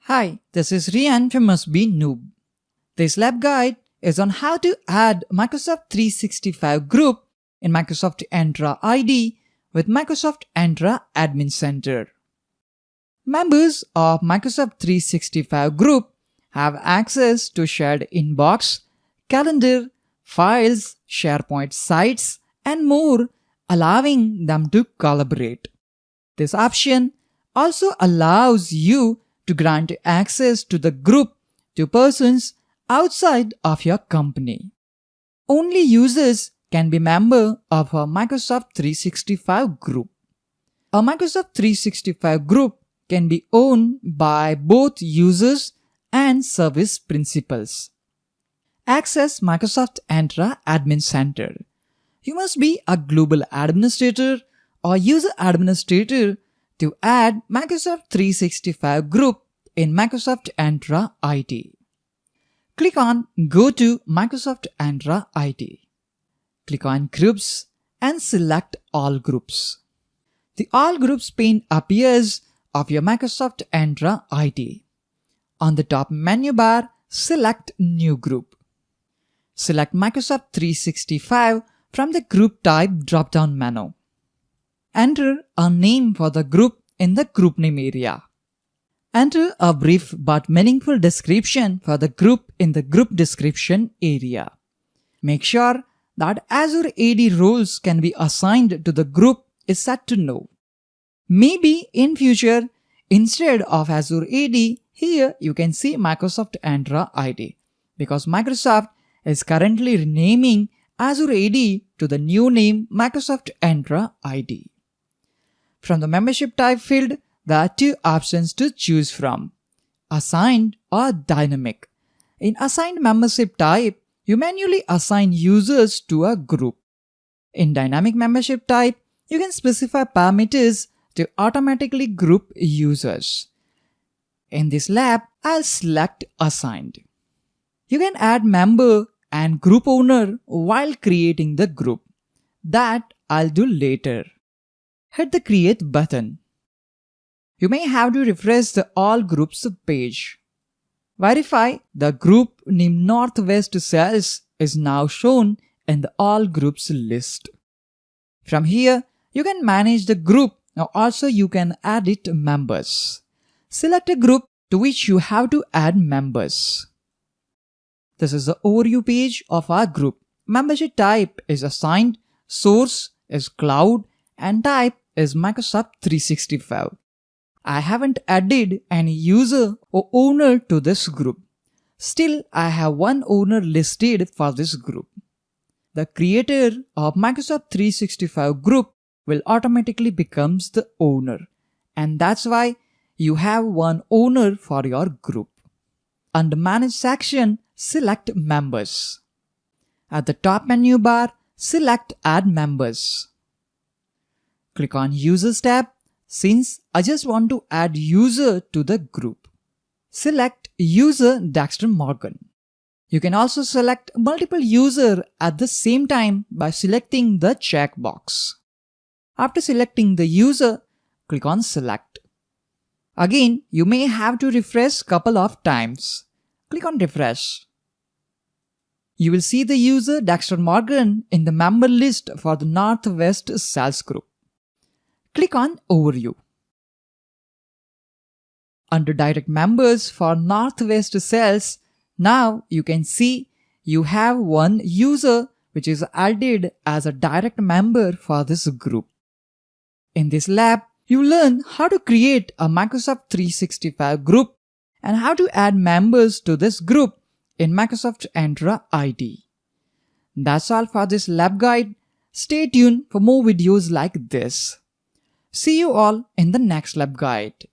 Hi, this is Rian from Must Be Noob. This lab guide is on how to add Microsoft 365 group in Microsoft Entra ID with Microsoft Entra Admin Center. Members of Microsoft 365 group have access to shared inbox, calendar, files, SharePoint sites, and more, allowing them to collaborate. This option also allows you to grant access to the group to persons outside of your company. Only users can be member of a Microsoft 365 group. A Microsoft 365 group can be owned by both users and service principals. Access Microsoft Entra Admin Center. You must be a global administrator or user administrator to add Microsoft 365 group in Microsoft Entra ID. Click on Go to Microsoft Entra ID. Click on Groups and select All Groups. The All Groups pane appears of your Microsoft Entra ID. On the top menu bar, select New Group. Select Microsoft 365 from the Group Type drop-down menu. Enter a name for the group in the Group Name area. Enter a brief but meaningful description for the group in the Group Description area. Make sure that Azure AD roles can be assigned to the group is set to No. Maybe in future, instead of Azure AD, here you can see Microsoft Entra ID because Microsoft is currently renaming Azure AD to the new name Microsoft Entra ID. From the membership type field, there are two options to choose from: assigned or dynamic. In assigned membership type, you manually assign users to a group. In dynamic membership type, you can specify parameters to automatically group users. In this lab, I'll select assigned. You can add member and group owner while creating the group. That I'll do later. Hit the Create button. You may have to refresh the All Groups page. Verify the group named Northwest Sales is now shown in the All Groups list. From here, you can manage the group. Now also you can edit members. Select a group to which you have to add members. This is the overview page of our group. Membership type is assigned, source is cloud, and type is Microsoft 365. I haven't added any user or owner to this group. Still, I have one owner listed for this group. The creator of Microsoft 365 group will automatically becomes the owner, and that's why you have one owner for your group. Under Manage section, select Members. At the top menu bar, select Add Members. Click on Users tab since I just want to add user to the group. Select User Dexter Morgan. You can also select multiple users at the same time by selecting the checkbox. After selecting the user, click on Select. Again, you may have to refresh couple of times. Click on Refresh. You will see the user Dexter Morgan in the member list for the Northwest Sales Group. Click on Overview. Under Direct Members for Northwest Sales, now you can see you have one user which is added as a direct member for this group. In this lab, you learn how to create a Microsoft 365 group and how to add members to this group in Microsoft Entra ID. That's all for this lab guide. Stay tuned for more videos like this. See you all in the next lab guide.